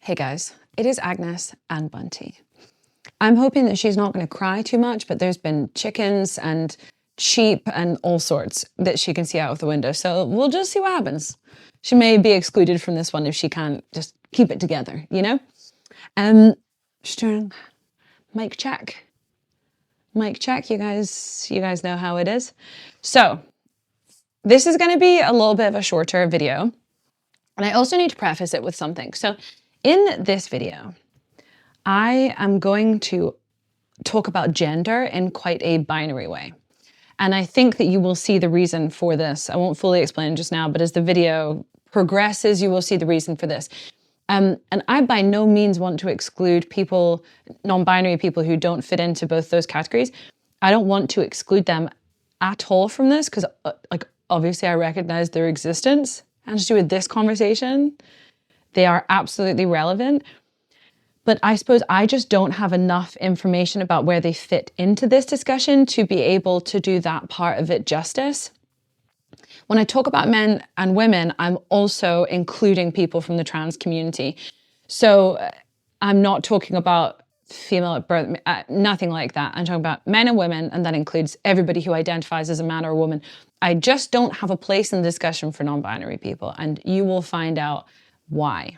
Hey guys, it is Agnes and Bunty. I'm hoping that she's not going to cry too much, but there's been chickens and sheep and all sorts that she can see out of the window. So we'll just see what happens. She may be excluded from this one if she can't just keep it together, you know? Just doing mic check. Mic check, you guys know how it is. So this is going to be a little bit of a shorter video. And I also need to preface it with something. So in this video, I am going to talk about gender in quite a binary way. And I think that you will see the reason for this. I won't fully explain just now, but as the video progresses, you will see the reason for this. And I by no means want to exclude people, non-binary people who don't fit into both those categories. I don't want to exclude them at all from this because obviously I recognize their existence. And to do with this conversation, they are absolutely relevant. But I suppose I just don't have enough information about where they fit into this discussion to be able to do that part of it justice. When I talk about men and women, I'm also including people from the trans community. So I'm not talking about female at birth, nothing like that. I'm talking about men and women, and that includes everybody who identifies as a man or a woman. I just don't have a place in the discussion for non-binary people, and you will find out why.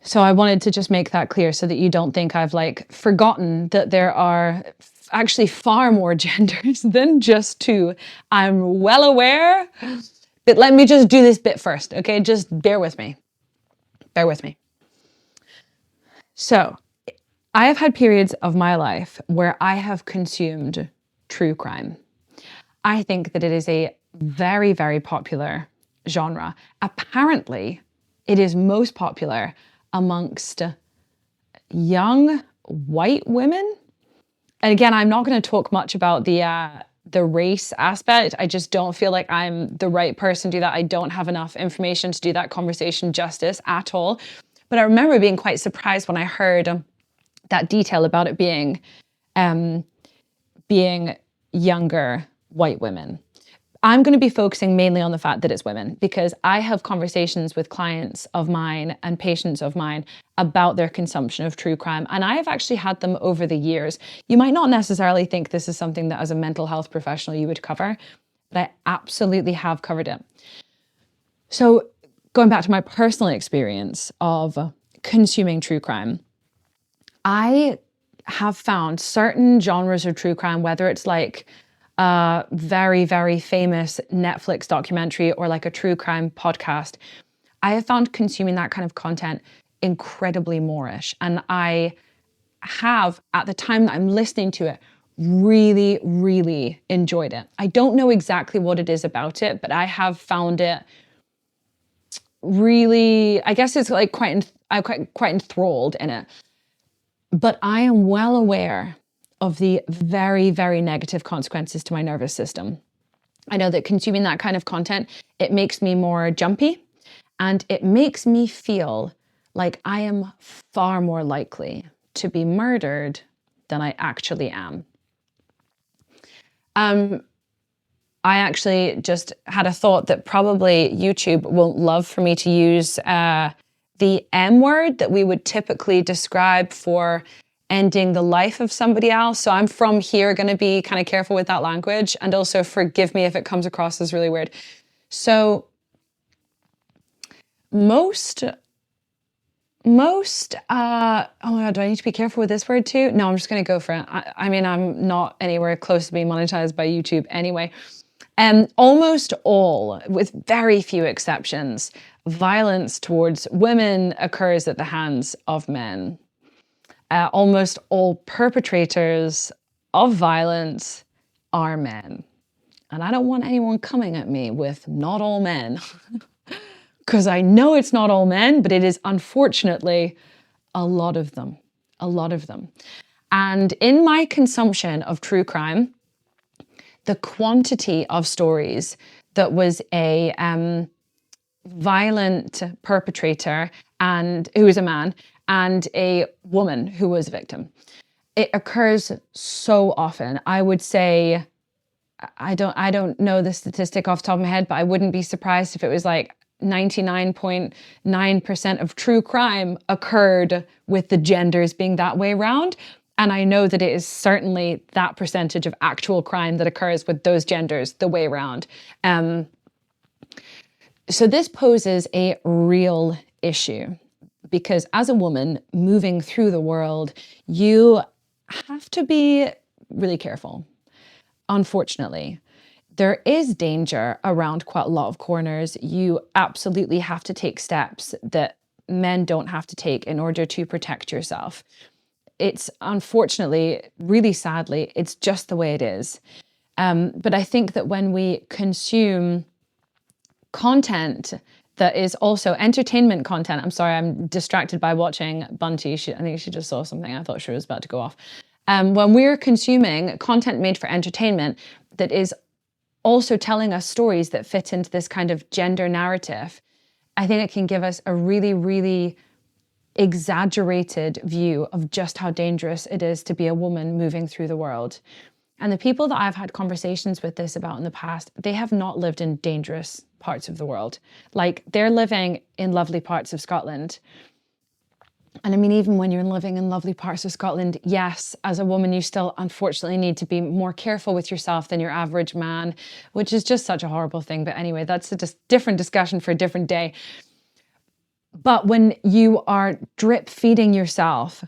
So I wanted to just make that clear so that you don't think I've forgotten that there are actually far more genders than just two. I'm well aware, but let me just do this bit first, okay? Just bear with me. Bear with me. So I have had periods of my life where I have consumed true crime. I think that it is a very, very popular genre. Apparently, it is most popular amongst young white women. And again, I'm not going to talk much about the race aspect. I just don't feel like I'm the right person to do that. I don't have enough information to do that conversation justice at all. But I remember being quite surprised when I heard that detail about it being younger white women. I'm going to be focusing mainly on the fact that it's women because I have conversations with clients of mine and patients of mine about their consumption of true crime. And I have actually had them over the years. You might not necessarily think this is something that as a mental health professional you would cover, but I absolutely have covered it. So going back to my personal experience of consuming true crime, I have found certain genres of true crime, whether it's like a very, very famous Netflix documentary or like a true crime podcast, I have found consuming that kind of content incredibly Moorish. And I have, at the time that I'm listening to it, really, really enjoyed it. I don't know exactly what it is about it, but I have found it really, I guess it's like quite enthralled in it. But I am well aware of the very, very negative consequences to my nervous system. I know that consuming that kind of content, it makes me more jumpy and it makes me feel like I am far more likely to be murdered than I actually am. I actually just had a thought that probably YouTube won't love for me to use the M word that we would typically describe for ending the life of somebody else. So I'm from here going to be kind of careful with that language, and also forgive me if it comes across as really weird. So most, oh my God, do I need to be careful with this word too? No, I'm just going to go for it. I mean, I'm not anywhere close to being monetized by YouTube anyway. Almost all, with very few exceptions, violence towards women occurs at the hands of men. Almost all perpetrators of violence are men. And I don't want anyone coming at me with not all men, because I know it's not all men, but it is unfortunately a lot of them, And in my consumption of true crime, the quantity of stories that was a violent perpetrator and who was a man and a woman who was a victim, it occurs so often. I would say, I don't know the statistic off the top of my head, but I wouldn't be surprised if it was like 99.9% of true crime occurred with the genders being that way around. And I know that it is certainly that percentage of actual crime that occurs with those genders the way around. So this poses a real issue because as a woman moving through the world, you have to be really careful. Unfortunately, there is danger around quite a lot of corners. You absolutely have to take steps that men don't have to take in order to protect yourself. It's unfortunately, really sadly, it's just the way it is. But I think that when we consume content that is also entertainment content. I'm sorry, I'm distracted by watching Bunty. I think she just saw something. I thought she was about to go off. When we're consuming content made for entertainment that is also telling us stories that fit into this kind of gender narrative, I think it can give us a really, really exaggerated view of just how dangerous it is to be a woman moving through the world. And the people that I've had conversations with this about in the past, they have not lived in dangerous parts of the world. Like, they're living in lovely parts of Scotland. And I mean, even when you're living in lovely parts of Scotland, yes, as a woman, you still unfortunately need to be more careful with yourself than your average man, which is just such a horrible thing. But anyway, that's a different discussion for a different day. But when you are drip feeding yourself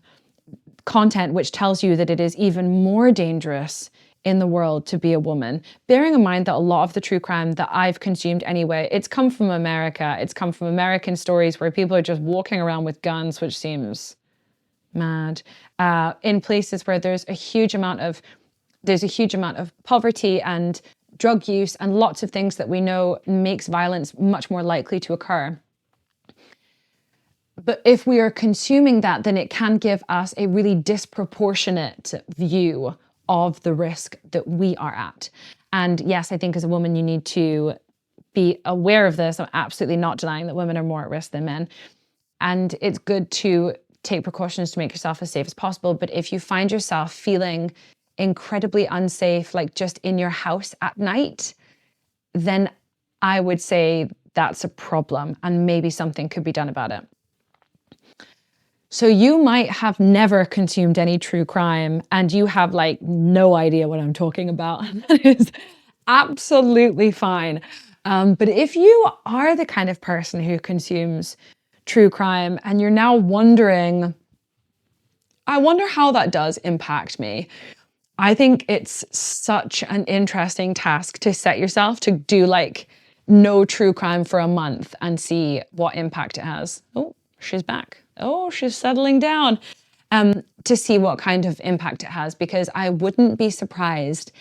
content which tells you that it is even more dangerous in the world to be a woman, bearing in mind that a lot of the true crime that I've consumed anyway, it's come from America. It's come from American stories where people are just walking around with guns, which seems mad, in places where there's a huge amount of poverty and drug use and lots of things that we know makes violence much more likely to occur. But if we are consuming that, then it can give us a really disproportionate view of the risk that we are at. And yes, I think as a woman, you need to be aware of this. I'm absolutely not denying that women are more at risk than men. And it's good to take precautions to make yourself as safe as possible. But if you find yourself feeling incredibly unsafe, like just in your house at night, then I would say that's a problem and maybe something could be done about it. So you might have never consumed any true crime and you have like no idea what I'm talking about. That is absolutely fine. But if you are the kind of person who consumes true crime and you're now wondering, I wonder how that does impact me. I think it's such an interesting task to set yourself to do like no true crime for a month and see what impact it has. Oh, she's back. Oh, she's settling down, to see what kind of impact it has, because I wouldn't be surprised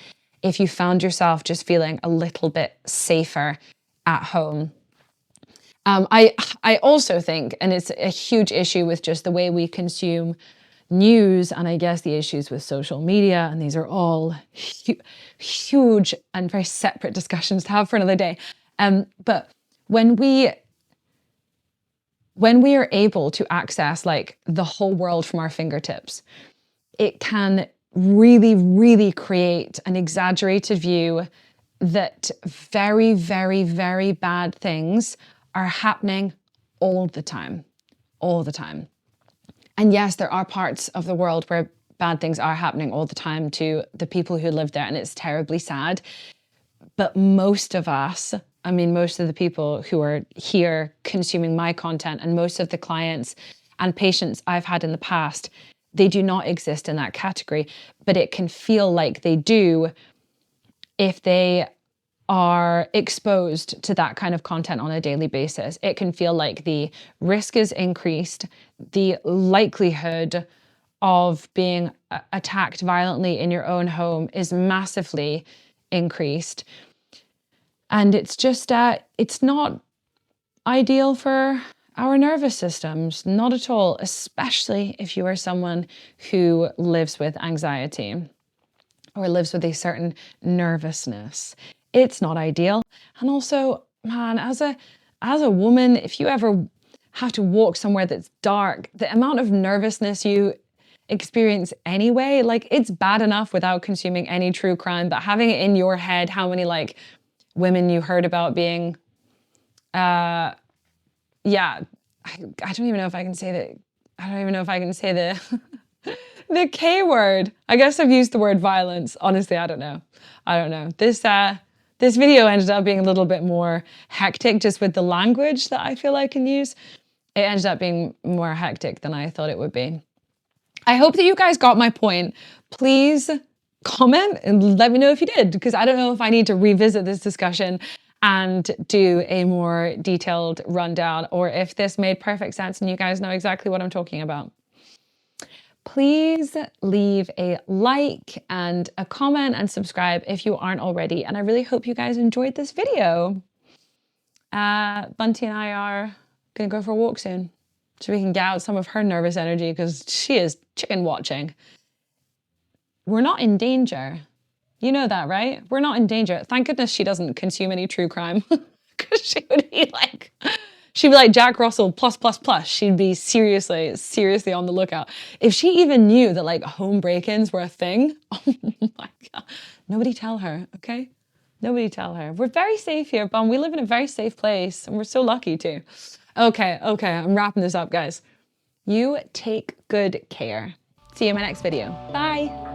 if you found yourself just feeling a little bit safer at home. I also think, and it's a huge issue with just the way we consume news, and I guess the issues with social media, and these are all huge and very separate discussions to have for another day. But when we are able to access like the whole world from our fingertips, it can really, really create an exaggerated view that very, very, very bad things are happening all the time, all the time. And yes, there are parts of the world where bad things are happening all the time to the people who live there, and it's terribly sad. But most of us, I mean, most of the people who are here consuming my content and most of the clients and patients I've had in the past, they do not exist in that category, but it can feel like they do if they are exposed to that kind of content on a daily basis. It can feel like the risk is increased, the likelihood of being attacked violently in your own home is massively increased. And it's just, it's not ideal for our nervous systems, not at all, especially if you are someone who lives with anxiety or lives with a certain nervousness. It's not ideal. And also, man, as a woman, if you ever have to walk somewhere that's dark, the amount of nervousness you experience anyway, like it's bad enough without consuming any true crime, but having it in your head how many like women you heard about being Yeah, I don't even know if I can say that. I don't even know if I can say the the K word. I guess I've used the word violence. Honestly, I don't know. I don't know. This video ended up being a little bit more hectic just with the language that I feel I can use. It ended up being more hectic than I thought it would be. I hope that you guys got my point. Please comment and let me know if you did, because I don't know if I need to revisit this discussion and do a more detailed rundown, or if this made perfect sense and you guys know exactly what I'm talking about. Please leave a like and a comment and subscribe if you aren't already. And I really hope you guys enjoyed this video. Bunty and I are gonna go for a walk soon so we can get out some of her nervous energy, because she is chicken watching. We're not in danger. You know that, right? We're not in danger. Thank goodness she doesn't consume any true crime, because she'd be like Jack Russell plus plus plus. She'd be seriously on the lookout. If she even knew that like home break-ins were a thing, oh my God. Nobody tell her, okay? Nobody tell her. We're very safe here, Bum. We live in a very safe place, and we're so lucky too. Okay, I'm wrapping this up, guys. You take good care. See you in my next video. Bye.